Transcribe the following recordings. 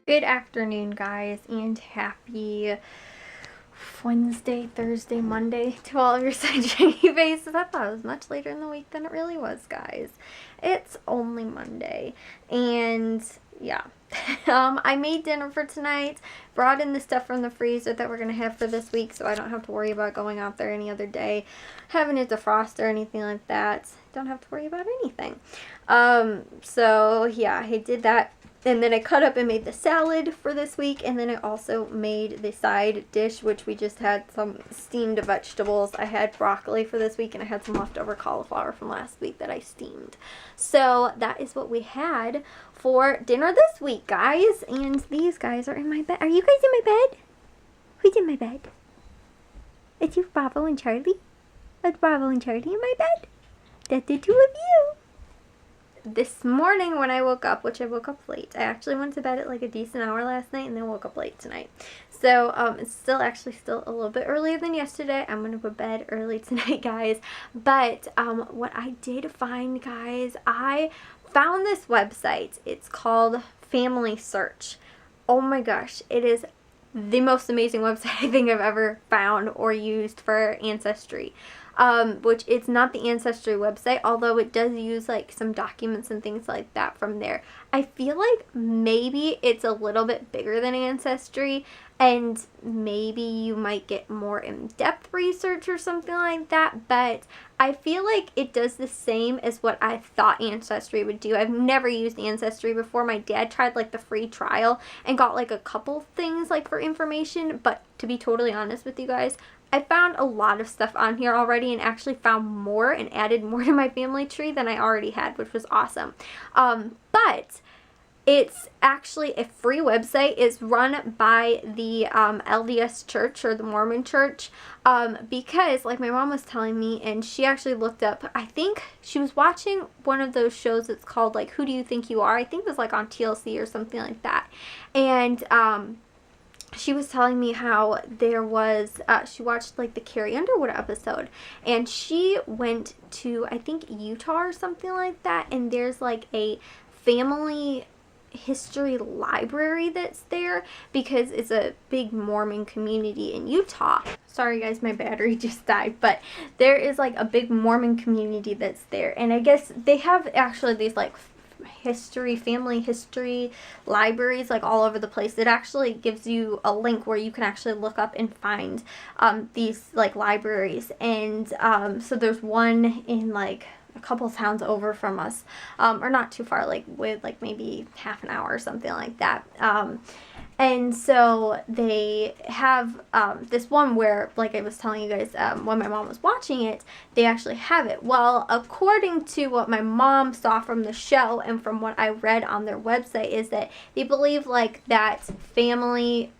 Good afternoon, guys, and happy Wednesday, Thursday, Monday to all of your sunshiny faces. I thought it was much later in the week than it really was, guys. It's only Monday, and yeah. I made dinner for tonight, brought in the stuff from the freezer that we're going to have for this week, so I don't have to worry about going out there any other day, having it defrost or anything like that. Don't have to worry about anything. So yeah, I did that. And then I cut up and made the salad for this week. And then I also made the side dish, which we just had some steamed vegetables. I had broccoli for this week, and I had some leftover cauliflower from last week that I steamed. So that is what we had for dinner this week, guys. And these guys are in my bed. Are you guys in my bed? Who's in my bed? It's you, Bravo and Charlie. It's Bravo and Charlie in my bed. That's the two of you. This morning when I woke up, which I woke up late, I actually went to bed at like a decent hour last night and then woke up late tonight. So it's still a little bit earlier than yesterday. I'm going to go to bed early tonight, guys. But what I did find, guys, I found this website. It's called Family Search. Oh my gosh, it is the most amazing website I think I've ever found or used for ancestry. Which it's not the Ancestry website, although it does use like some documents and things like that from there. I feel like maybe it's a little bit bigger than Ancestry, and maybe you might get more in-depth research or something like that, but I feel like it does the same as what I thought Ancestry would do. I've never used Ancestry before. My dad tried like the free trial and got like a couple things like for information, but to be totally honest with you guys, I found a lot of stuff on here already and actually found more and added more to my family tree than I already had, which was awesome. But it's actually a free website. It's run by the LDS Church, or the Mormon Church, because like my mom was telling me, and she actually looked up, I think she was watching one of those shows that's called like Who Do You Think You Are? I think it was like on TLC or something like that. And she was telling me how there was, she watched like the Carrie Underwood episode, and she went to, I think, Utah or something like that, and there's like a family history library that's there because it's a big Mormon community in Utah. Sorry guys, my battery just died, but there is like a big Mormon community that's there, and I guess they have actually these like family history libraries like all over the place. It actually gives you a link where you can actually look up and find these like libraries, and so there's one in like a couple towns over from us, or not too far, like with like maybe half an hour or something like that. And so they have this one where, like I was telling you guys, when my mom was watching it, they actually have it. Well, according to what my mom saw from the show and from what I read on their website, is that they believe like that family,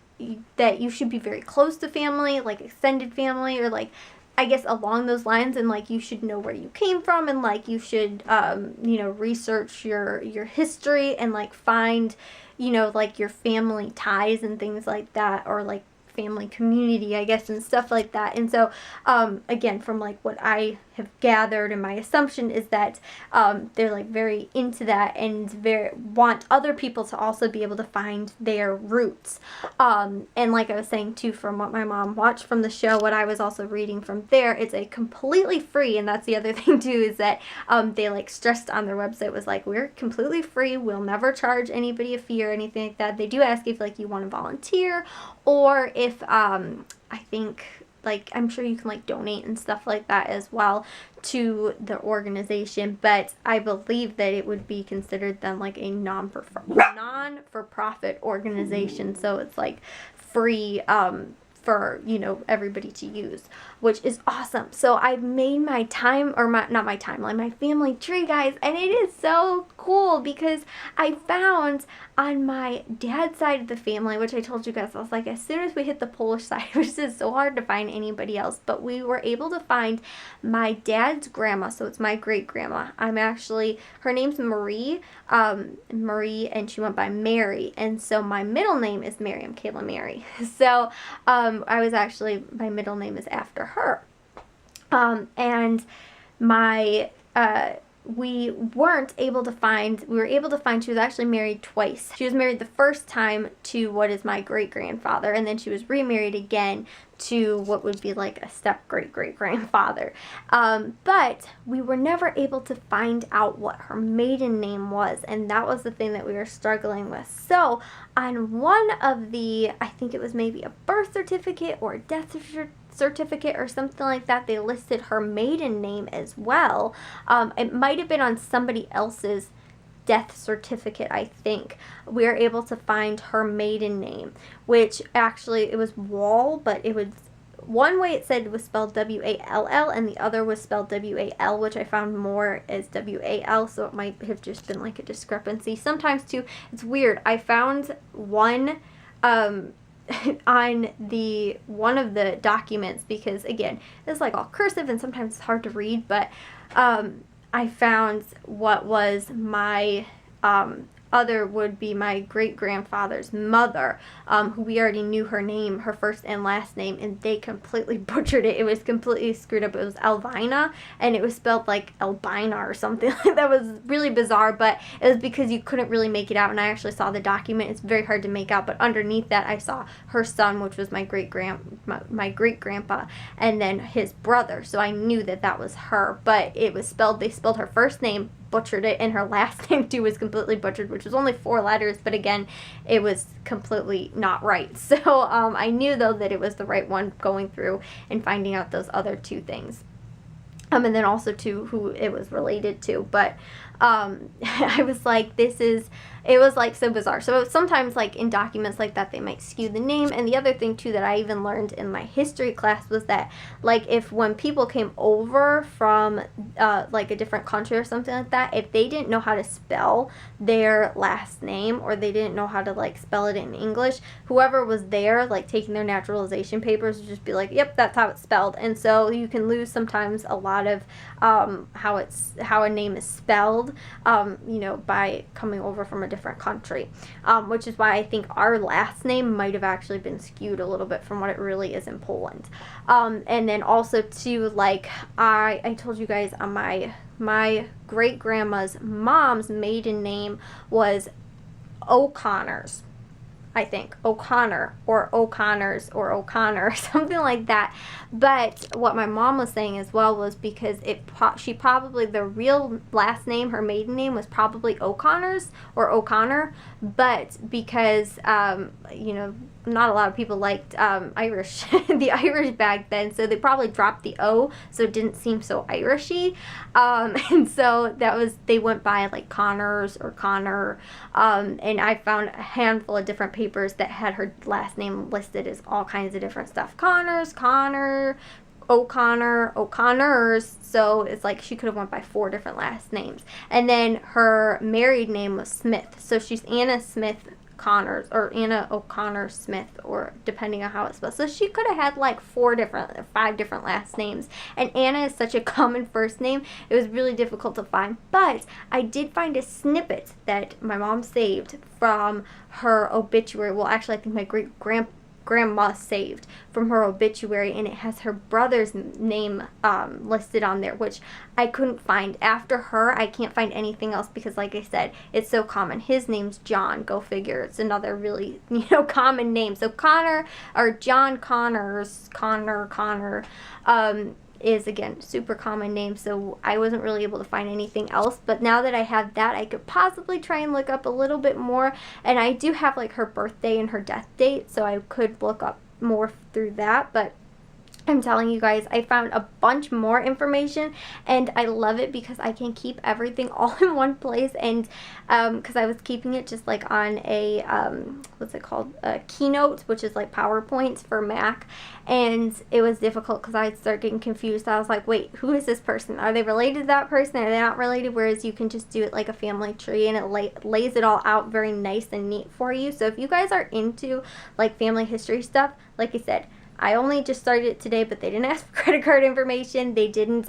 that you should be very close to family, like extended family, or like, I guess along those lines, and like you should know where you came from, and like you should research your history and like find like your family ties and things like that, or like family community, I guess, and stuff like that. And so again, from like what I have gathered, and my assumption is that they're like very into that and very want other people to also be able to find their roots. And like I was saying too, from what my mom watched from the show, what I was also reading from there, it's a completely free, and that's the other thing too, is that they like stressed on their website was like, we're completely free, we'll never charge anybody a fee or anything like that. They do ask if like you want to volunteer, or if I think, like, I'm sure you can like donate and stuff like that as well to the organization, but I believe that it would be considered then like a non-for-profit organization, so it's like free for everybody to use, which is awesome. So I've made my time, or not my timeline, my family tree, guys, and it is so cool because I found on my dad's side of the family, which I told you guys, I was like, as soon as we hit the Polish side, which is so hard to find anybody else, but we were able to find my dad's grandma, so it's my great grandma. Her name's Marie, and she went by Mary, and so my middle name is Miriam, Kayla Mary. So my middle name is after her. And my we were able to find she was actually married twice. She was married the first time to what is my great-grandfather, and then she was remarried again to what would be like a step-great-great-grandfather. But we were never able to find out what her maiden name was, and that was the thing that we were struggling with. So on one of the, I think it was maybe a birth certificate or a death certificate or something like that, they listed her maiden name as well. It might have been on somebody else's death certificate, I think. We were able to find her maiden name, which actually, it was Wall, but it was, one way it said it was spelled W-A-L-L, and the other was spelled W-A-L, which I found more as W-A-L, so it might have just been like a discrepancy. Sometimes too, it's weird. I found one, on the one of the documents, because again, it's like all cursive and sometimes it's hard to read, but I found what was my other would be my great-grandfather's mother, who we already knew her name, her first and last name, and they completely butchered it. It was completely screwed up. It was Elvina, and it was spelled like Albina or something. That was really bizarre, but it was because you couldn't really make it out, and I actually saw the document. It's very hard to make out, but underneath that I saw her son, which was my great-grandpa, and then his brother, so I knew that that was her, but it was spelled, they spelled her first name, butchered it, and her last name too was completely butchered, which was only 4 letters, but again, it was completely not right. So I knew though that it was the right one, going through and finding out those other 2 things, and then also to who it was related to. But I was like, it was like so bizarre. So sometimes like in documents like that, they might skew the name. And the other thing too that I even learned in my history class was that like when people came over from like a different country or something like that, if they didn't know how to spell their last name, or they didn't know how to like spell it in English, whoever was there like taking their naturalization papers would just be like, yep, that's how it's spelled. And so you can lose sometimes a lot of how a name is spelled, you know, by coming over from a different country, which is why I think our last name might have actually been skewed a little bit from what it really is in Poland. And then also too, like I told you guys, on my great grandma's mom's maiden name was O'Connors. I think O'Connor or O'Connors or O'Connor, something like that. But what my mom was saying as well was because she probably, the real last name, her maiden name was probably O'Connors or O'Connor, but because you know, not a lot of people liked Irish, the Irish back then, so they probably dropped the O, so it didn't seem so Irishy, and so they went by like Connors or Connor, and I found a handful of different papers that had her last name listed as all kinds of different stuff. Connors, Connor, O'Connor, O'Connors, so it's like she could have went by 4 different last names. And then her married name was Smith, so she's Anna Smith Connors, or Anna O'Connor Smith, or depending on how it's spelled. So she could have had like 5 different last names. And Anna is such a common first name, it was really difficult to find. But I did find a snippet that my mom saved from her obituary. Well, actually, I think my grandma saved from her obituary, and it has her brother's name listed on there, which I couldn't find. After her, I can't find anything else because, like I said, it's so common. His name's John. Go figure. It's another really, you know, common name. So Connor, or John Connors, Connor, is again super common name, so I wasn't really able to find anything else. But now that I have that, I could possibly try and look up a little bit more, and I do have like her birthday and her death date, so I could look up more through that. But I'm telling you guys, I found a bunch more information, and I love it because I can keep everything all in one place. And because I was keeping it just like on a what's it called, a Keynote, which is like PowerPoints for Mac, and it was difficult because I'd start getting confused. I was like, wait, who is this person? Are they related to that person? Are they not related? Whereas you can just do it like a family tree, and it lays it all out very nice and neat for you. So if you guys are into like family history stuff, like I said, I only just started it today, but they didn't ask for credit card information. They didn't,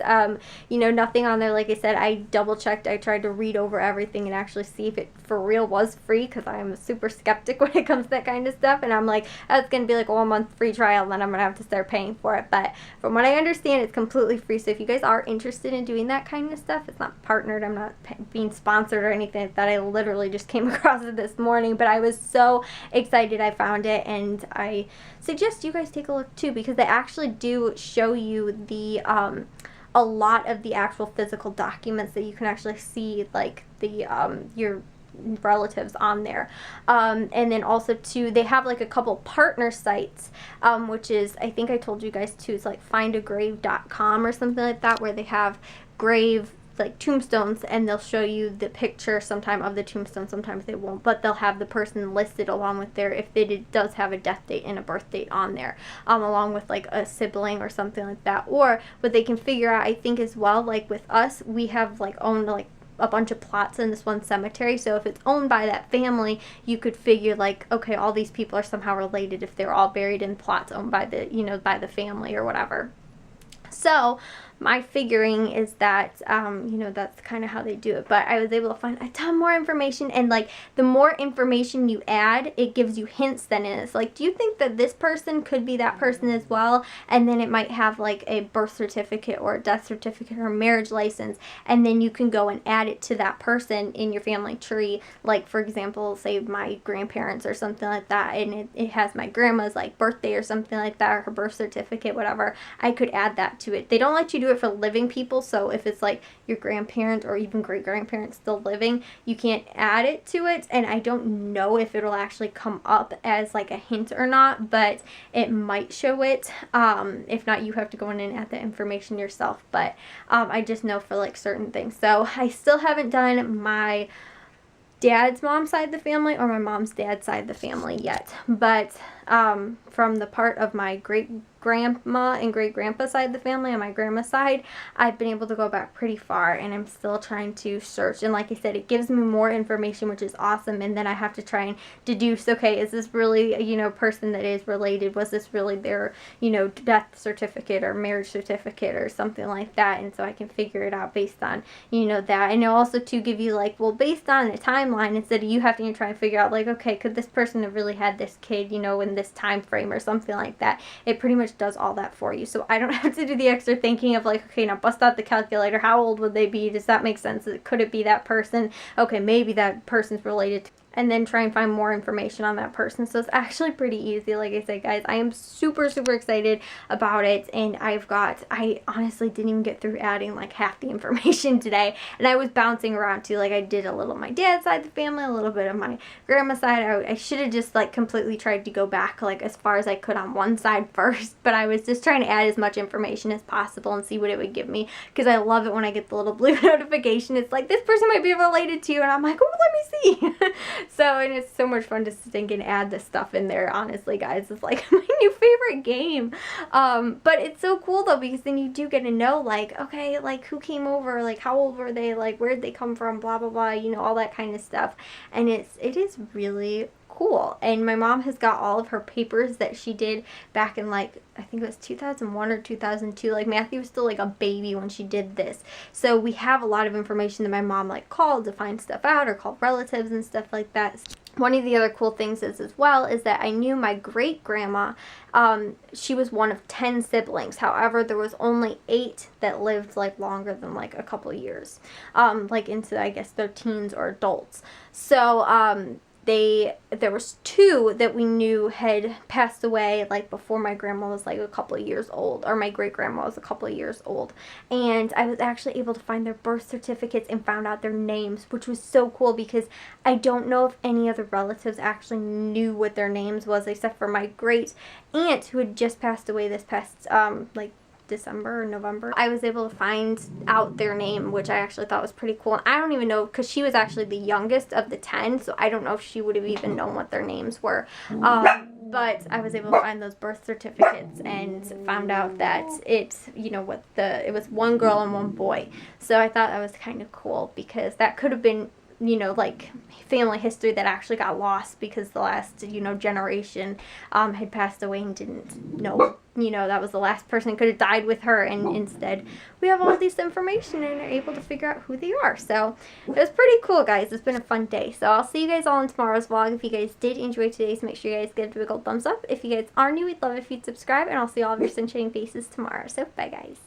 nothing on there. Like I said, I double checked. I tried to read over everything and actually see if it for real was free, because I'm a super skeptic when it comes to that kind of stuff. And I'm like, oh, it's going to be like a 1 month free trial, and then I'm going to have to start paying for it. But from what I understand, it's completely free. So if you guys are interested in doing that kind of stuff, it's not partnered. I'm not being sponsored or anything like that. I literally just came across it this morning, but I was so excited I found it, and I suggest you guys take a look too, because they actually do show you the a lot of the actual physical documents that you can actually see, like the your relatives on there. And then also too, they have like a couple partner sites, which is, I think I told you guys too, it's like findagrave.com or something like that, where they have grave like tombstones, and they'll show you the picture sometime of the tombstone. Sometimes they won't, but they'll have the person listed along with their, if it does have a death date and a birth date on there, along with like a sibling or something like that. Or what they can figure out, I think as well, like with us, we have like owned like a bunch of plots in this one cemetery. So if it's owned by that family, you could figure like, okay, all these people are somehow related if they're all buried in plots owned by the, by the family or whatever. So my figuring is that, that's kind of how they do it. But I was able to find a ton more information, and like the more information you add, it gives you hints then in it. It's like, do you think that this person could be that person as well? And then it might have like a birth certificate or a death certificate or a marriage license, and then you can go and add it to that person in your family tree. Like for example, say my grandparents or something like that, and it has my grandma's like birthday or something like that, or her birth certificate, whatever. I could add that to it. They don't let you do it for living people, so if it's like your grandparent or even great grandparents still living, you can't add it to it. And I don't know if it'll actually come up as like a hint or not, but it might show it. If not, you have to go in and add the information yourself. But I just know for like certain things. So I still haven't done my dad's mom's side of the family or my mom's dad's side of the family yet, but from the part of my great grandma and great grandpa side of the family on my grandma's side, I've been able to go back pretty far, and I'm still trying to search. And like I said, it gives me more information, which is awesome. And then I have to try and deduce, okay, is this really a person that is related? Was this really their death certificate or marriage certificate or something like that? And so I can figure it out based on that. And also to give you like, well, based on the timeline, instead of you having to try and figure out like, okay, could this person have really had this kid in this time frame or something like that, it pretty much does all that for you. So I don't have to do the extra thinking of like, okay, now bust out the calculator, how old would they be, does that make sense, could it be that person, okay, maybe that person's related to, and then try and find more information on that person. So it's actually pretty easy. Like I said, guys, I am super, super excited about it. And I honestly didn't even get through adding like half the information today. And I was bouncing around too. Like I did a little of my dad's side of the family, a little bit of my grandma's side. I should have just like completely tried to go back like as far as I could on one side first. But I was just trying to add as much information as possible and see what it would give me. Because I love it when I get the little blue notification. It's like, this person might be related to you. And I'm like, oh, let me see. So, and it's so much fun to stink and add this stuff in there, honestly, guys. It's like my new favorite game. But it's so cool, though, because then you do get to know, like, okay, like, who came over, like, how old were they, like, where'd they come from, blah, blah, blah, all that kind of stuff. And it is really cool. And my mom has got all of her papers that she did back in like, I think it was 2001 or 2002. Like Matthew was still like a baby when she did this. So we have a lot of information that my mom like called to find stuff out or called relatives and stuff like that. One of the other cool things is as well is that I knew my great grandma, she was one of 10 siblings. However, there was only 8 that lived like longer than like a couple years, like into I guess their teens or adults. So there was 2 that we knew had passed away like before my grandma was like a couple of years old, or my great grandma was a couple of years old. And I was actually able to find their birth certificates and found out their names, which was so cool because I don't know if any other relatives actually knew what their names was except for my great aunt who had just passed away this past like December or November. I was able to find out their name, which I actually thought was pretty cool. And I don't even know, because she was actually the youngest of the 10, so I don't know if she would have even known what their names were. But I was able to find those birth certificates and found out that it was one girl and one boy. So I thought that was kind of cool because that could have been you know, like family history that actually got lost because the last, you know, generation had passed away and didn't know, you know, that was the last person who could have died with her, and instead we have all this information and are able to figure out who they are. So it was pretty cool, guys. It's been a fun day. So I'll see you guys all in tomorrow's vlog. If you guys did enjoy today's, make sure you guys give it a big old thumbs up. If you guys are new, we'd love if you'd subscribe, and I'll see all of your sunshine faces tomorrow. So bye, guys.